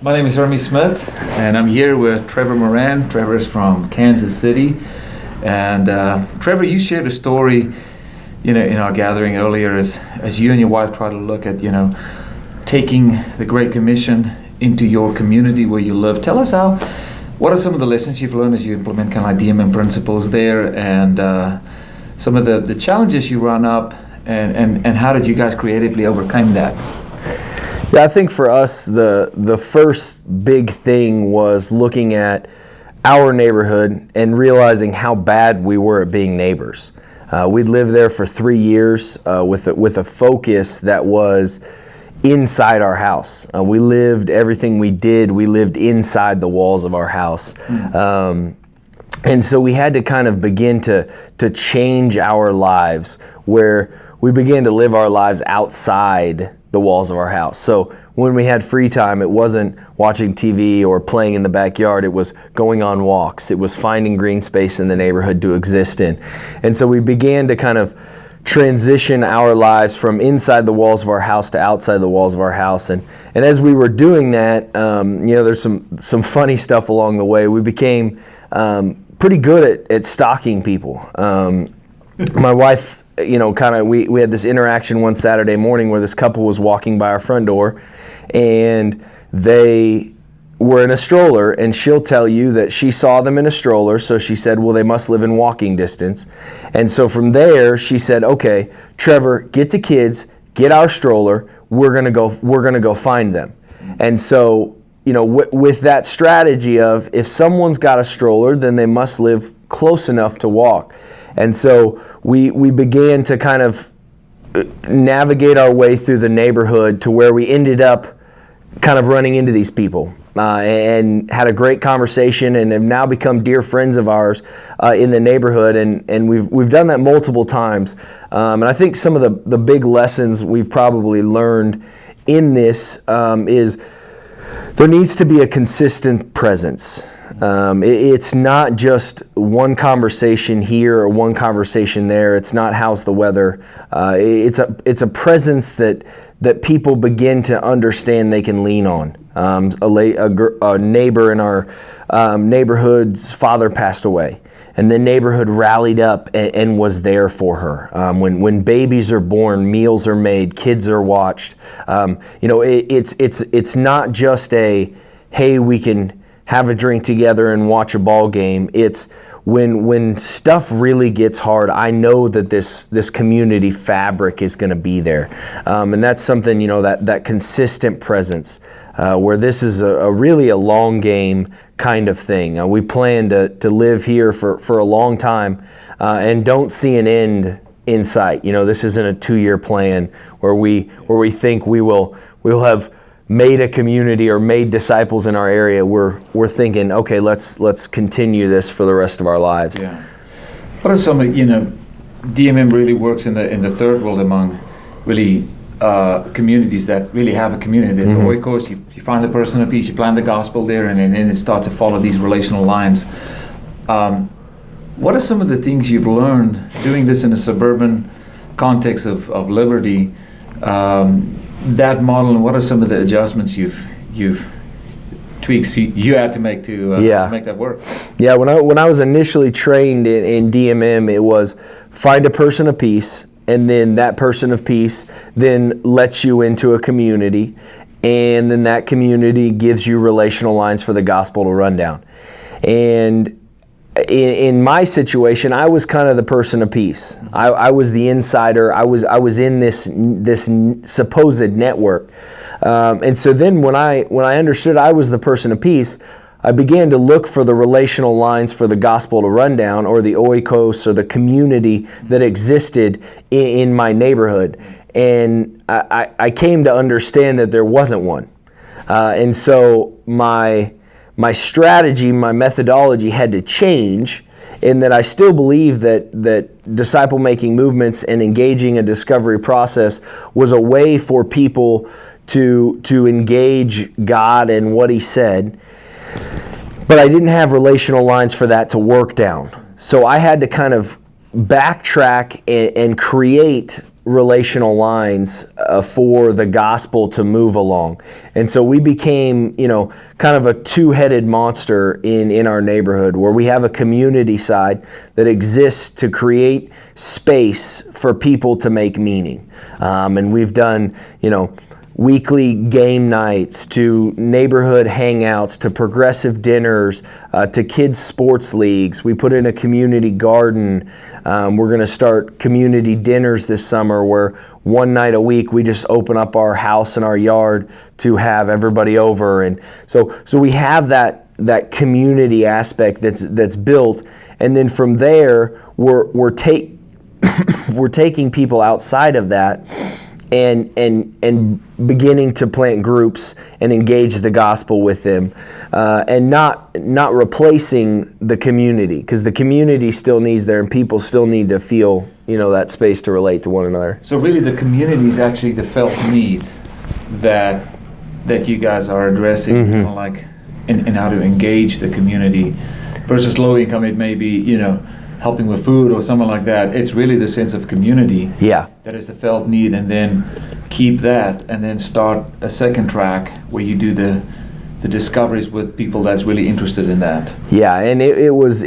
My name is Ermi Smith, and I'm here with Trevor Moran. Trevor is from Kansas City. And Trevor, you shared a story, in our gathering earlier as you and your wife try to look at, taking the Great Commission into your community where you live. Tell us what are some of the lessons you've learned as you implement kind of like DMM principles there, and some of the challenges you run up, and how did you guys creatively overcome that? Yeah, I think for us, the first big thing was looking at our neighborhood and realizing how bad we were at being neighbors. We'd lived there for 3 years with a focus that was inside our house. Everything we did, we lived inside the walls of our house. And so we had to kind of begin to change our lives, where we began to live our lives outside the walls of our house. So when we had free time, it wasn't watching TV or playing in the backyard. It was going on walks. It was finding green space in the neighborhood to exist in. And so we began to kind of transition our lives from inside the walls of our house to outside the walls of our house. And as we were doing that, there's some funny stuff along the way. We became pretty good at stalking people. My wife, we had this interaction one Saturday morning where this couple was walking by our front door, and they were in a stroller, and she'll tell you that she saw them in a stroller, so she said, well, they must live in walking distance. And so from there, she said, okay, Trevor, get the kids, get our stroller, we're gonna go find them. And so, with that strategy of, if someone's got a stroller, then they must live close enough to walk. And so we began to kind of navigate our way through the neighborhood to where we ended up kind of running into these people and had a great conversation, and have now become dear friends of ours in the neighborhood. And we've done that multiple times. And I think some of the big lessons we've probably learned in this is there needs to be a consistent presence. It's not just one conversation here or one conversation there. It's not how's the weather. It's a presence that people begin to understand they can lean on. A neighbor in our neighborhood's father passed away, and the neighborhood rallied up and was there for her. When babies are born, meals are made, kids are watched. It's not just hey, we can have a drink together and watch a ball game. It's when stuff really gets hard, I know that this community fabric is going to be there. And that's something, that consistent presence, where this is really a long game kind of thing. We plan to live here for a long time and don't see an end in sight. This isn't a 2-year plan where we think we'll have made a community or made disciples in our area. We're thinking, okay, let's continue this for the rest of our lives. Yeah. What are some DMM really works in the third world among really communities that really have a community. There's oikos, you find the person of peace, you plant the gospel there, and then it starts to follow these relational lines. What are some of the things you've learned doing this in a suburban context of Liberty, that model, and what are some of the adjustments you've tweaks you had to make to make that work? Yeah, when I was initially trained in DMM, it was find a person of peace, and then that person of peace then lets you into a community, and then that community gives you relational lines for the gospel to run down. And in my situation, I was kind of the person of peace. I was the insider. I was in this supposed network, and so then when I understood I was the person of peace, I began to look for the relational lines for the gospel to run down, or the oikos, or the community that existed in my neighborhood, and I came to understand that there wasn't one, and so my strategy, my methodology had to change, in that I still believe that disciple-making movements and engaging a discovery process was a way for people to engage God and what He said, but I didn't have relational lines for that to work down. So I had to kind of backtrack and create relational lines for the gospel to move along. And so we became, kind of a two-headed monster in our neighborhood, where we have a community side that exists to create space for people to make meaning. And we've done, weekly game nights, to neighborhood hangouts, to progressive dinners, to kids' sports leagues. We put in a community garden. We're going to start community dinners this summer, where one night a week we just open up our house and our yard to have everybody over. And so we have that community aspect that's built. And then from there, we're taking people outside of that and beginning to plant groups and engage the gospel with them, and not replacing the community, because the community still needs there, and people still need to feel that space to relate to one another. So really, the community is actually the felt need that you guys are addressing, Mm-hmm. like in how to engage the community, versus low income. It may be helping with food or something like that. It's really the sense of community. Yeah. That is the felt need, and then keep that, and then start a second track where you do the discoveries with people that's really interested in that. Yeah, and it was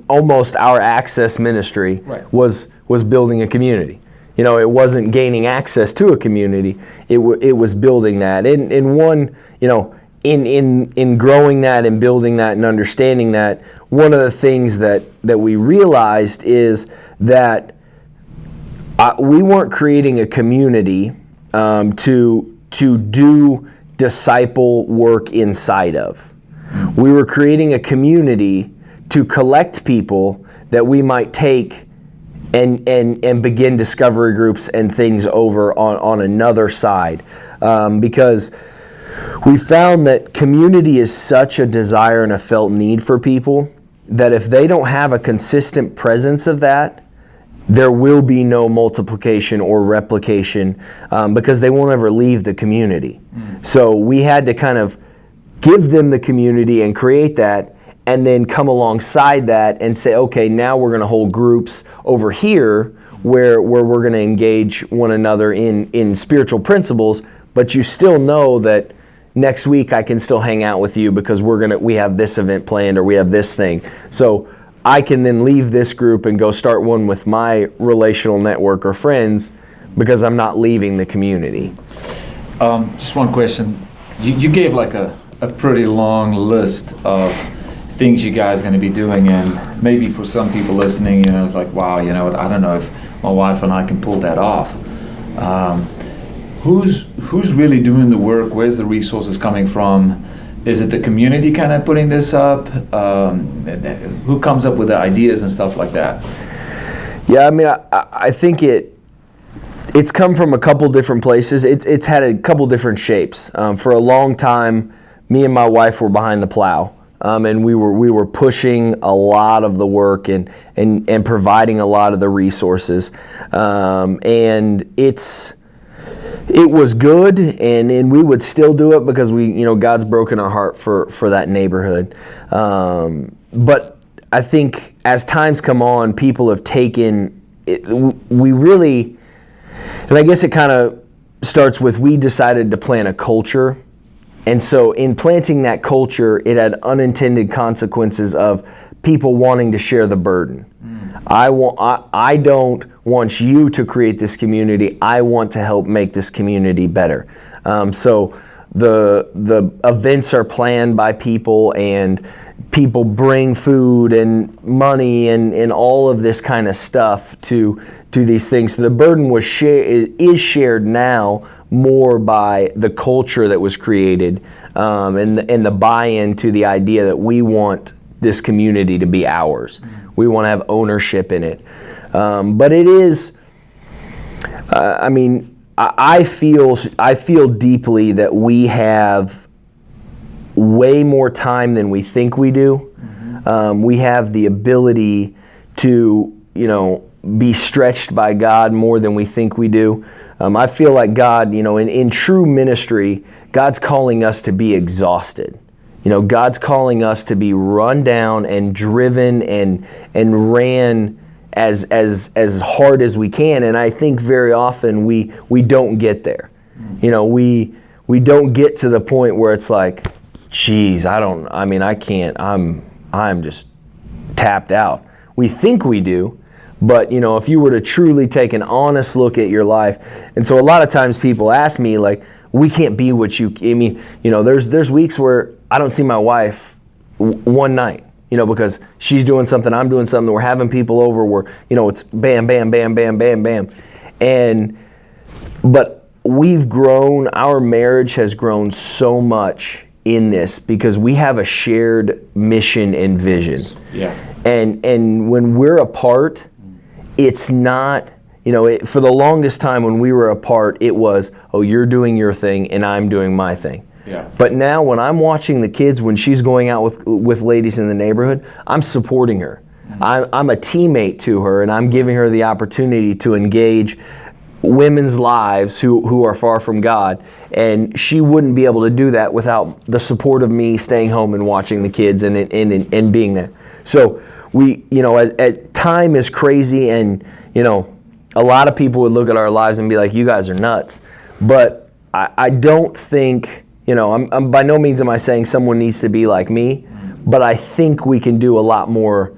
almost our access ministry. Right. was building a community. It wasn't gaining access to a community. It was building that. And one, in growing that and building that and understanding that, one of the things that we realized is that we weren't creating a community to do disciple work inside of. We were creating a community to collect people that we might take and begin discovery groups and things over on another side, because we found that community is such a desire and a felt need for people that if they don't have a consistent presence of that, there will be no multiplication or replication, because they won't ever leave the community. So we had to kind of give them the community and create that, and then come alongside that and say, okay, now we're going to hold groups over here where we're going to engage one another in spiritual principles, but you still know that next week I can still hang out with you because we have this event planned, or we have this thing. So I can then leave this group and go start one with my relational network or friends, because I'm not leaving the community. Just one question. You gave like a pretty long list of things you guys are going to be doing, and maybe for some people listening, it's like, wow, I don't know if my wife and I can pull that off. Who's really doing the work? Where's the resources coming from? Is it the community kind of putting this up? Who comes up with the ideas and stuff like that? Yeah, I mean, I think it's come from a couple different places. It's had a couple different shapes. For a long time, me and my wife were behind the plow, and we were pushing a lot of the work and providing a lot of the resources, and it was good, and we would still do it because God's broken our heart for that neighborhood. But I think as times come on, people have taken it. We really, and I guess it kind of starts with, we decided to plant a culture. And so in planting that culture, it had unintended consequences of people wanting to share the burden. I don't want you to create this community. I want to help make this community better. So the events are planned by people, and people bring food and money and all of this kind of stuff to these things. So the burden is shared now more by the culture that was created, and the buy-in to the idea that we want this community to be ours. We want to have ownership in it. But it is, I feel deeply that we have way more time than we think we do. We have the ability to, be stretched by God more than we think we do. I feel like God, in true ministry, God's calling us to be exhausted. God's calling us to be run down and driven and ran as hard as we can, and I think very often we don't get there. You know, we don't get to the point where it's like, geez, I can't, I'm just tapped out. We think we do, but you know, if you were to truly take an honest look at your life, and so a lot of times people ask me like, we can't be what you, I mean, you know, there's weeks where I don't see my wife one night, you know, because she's doing something, I'm doing something, we're having people over, you know, it's bam, bam, bam, bam, bam, bam. But we've grown, our marriage has grown so much in this because we have a shared mission and vision. Yeah. And when we're apart, it's not, you know, for the longest time when we were apart, it was, oh, you're doing your thing and I'm doing my thing. Yeah. But now when I'm watching the kids, when she's going out with ladies in the neighborhood, I'm supporting her. I'm a teammate to her, and I'm giving her the opportunity to engage women's lives who are far from God. And she wouldn't be able to do that without the support of me staying home and watching the kids and being there. So we, you know, as time is crazy, and, you know, a lot of people would look at our lives and be like, you guys are nuts. But I don't think, you know, I'm by no means am I saying someone needs to be like me, but I think we can do a lot more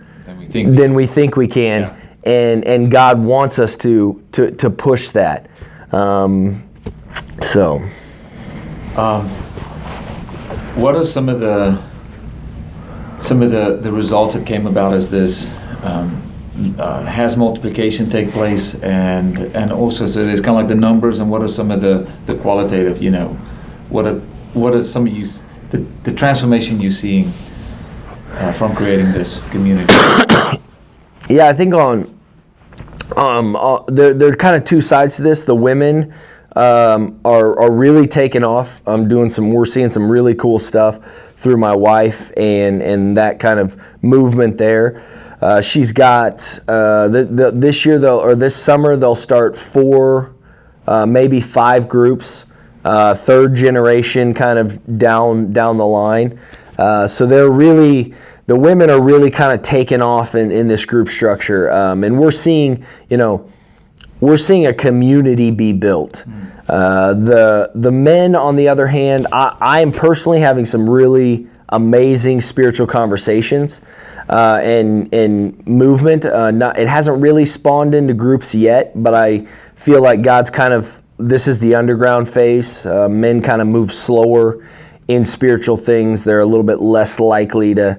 than we think we can, yeah. And God wants us to push that. What are some of the results that came about as this has multiplication take place, and also, so there's kind of like the numbers, and what are some of the qualitative, you know, what are some of the transformation you're seeing from creating this community? Yeah, I think there are kind of two sides to this. The women are really taking off. We're seeing some really cool stuff through my wife and that kind of movement there. She's got this year this summer they'll start 4, maybe 5 groups, third generation kind of down the line. So the women are really kind of taking off in this group structure, and we're seeing a community be built. The men, on the other hand, I am personally having some really amazing spiritual conversations and movement. It hasn't really spawned into groups yet, but I feel like God's this is the underground phase. Men kind of move slower in spiritual things. They're a little bit less likely to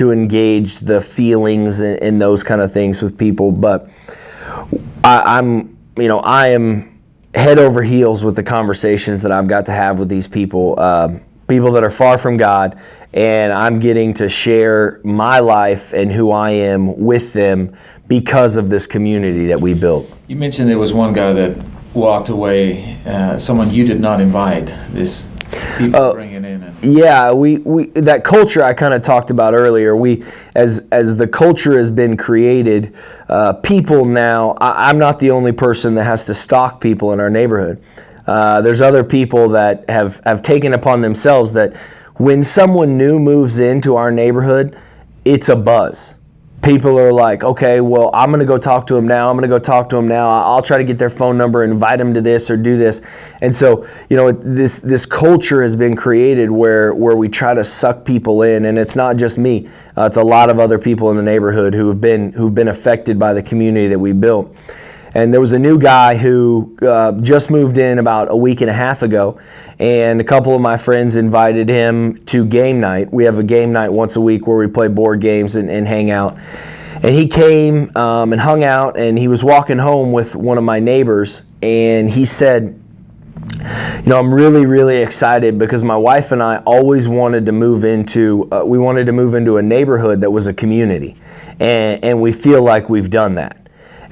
engage the feelings and those kind of things with people. But I am head over heels with the conversations that I've got to have with these people that are far from God, and I'm getting to share my life and who I am with them because of this community that we built. You mentioned there was one guy that walked away, someone you did not invite, this people bringing in. Yeah, we that culture I kind of talked about earlier. As the culture has been created, people now. I'm not the only person that has to stalk people in our neighborhood. There's other people that have taken upon themselves that when someone new moves into our neighborhood, it's a buzz. People are like, okay, well, I'm going to go talk to him now. I'll try to get their phone number, invite them to this or do this. And so, you know, this culture has been created where we try to suck people in, and it's not just me. It's a lot of other people in the neighborhood who've been affected by the community that we built. And there was a new guy who just moved in about a week and a half ago, and a couple of my friends invited him to game night. We have a game night once a week where we play board games and hang out. And he came and hung out, and he was walking home with one of my neighbors, and he said, you know, I'm really, really excited because my wife and I always wanted to move into a neighborhood that was a community, and we feel like we've done that.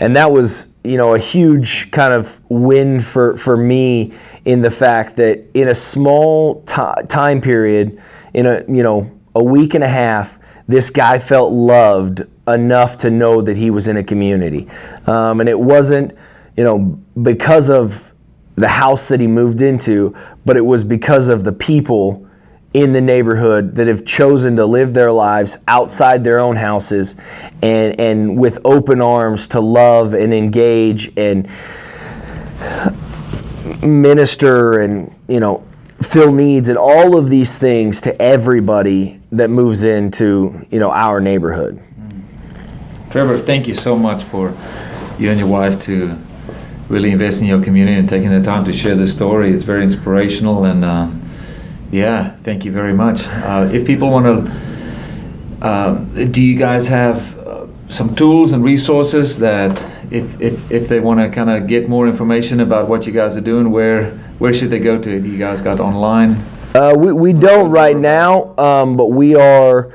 And that was, you know, a huge kind of win for me in the fact that in a small time period, in a week and a half, this guy felt loved enough to know that he was in a community. And it wasn't, you know, because of the house that he moved into, but it was because of the people in the neighborhood that have chosen to live their lives outside their own houses and with open arms to love and engage and minister and, fill needs and all of these things to everybody that moves into, our neighborhood. Trevor, thank you so much for you and your wife to really invest in your community and taking the time to share this story. It's very inspirational, and thank you very much. If people want to, do you guys have some tools and resources that if they want to kind of get more information about what you guys are doing, where should they go to? Do you guys got online? We don't right now, but we are.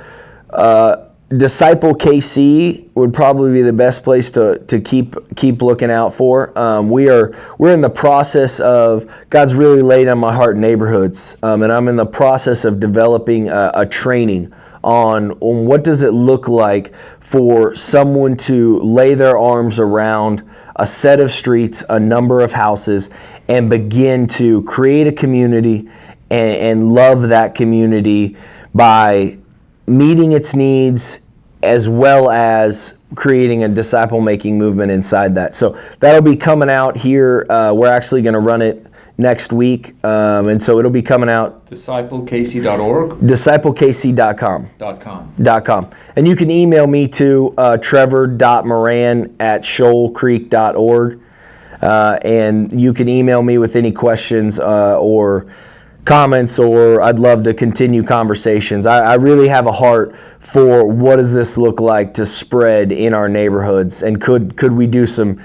Disciple KC would probably be the best place to keep looking out for. We're in the process of, God's really laid on my heart neighborhoods, and I'm in the process of developing a training on what does it look like for someone to lay their arms around a set of streets, a number of houses, and begin to create a community and love that community by meeting its needs as well as creating a disciple-making movement inside that. So that'll be coming out here. We're actually going to run it next week, and so it'll be coming out. DiscipleKC.org? DiscipleKC.com. And you can email me to trevor.moran@shoalcreek.org, and you can email me with any questions or comments, or I'd love to continue conversations. I really have a heart for what does this look like to spread in our neighborhoods, and could we do some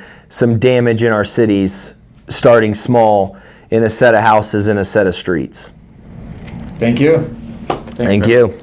damage in our cities, starting small in a set of houses, in a set of streets. Thank you. Thank you. Yep.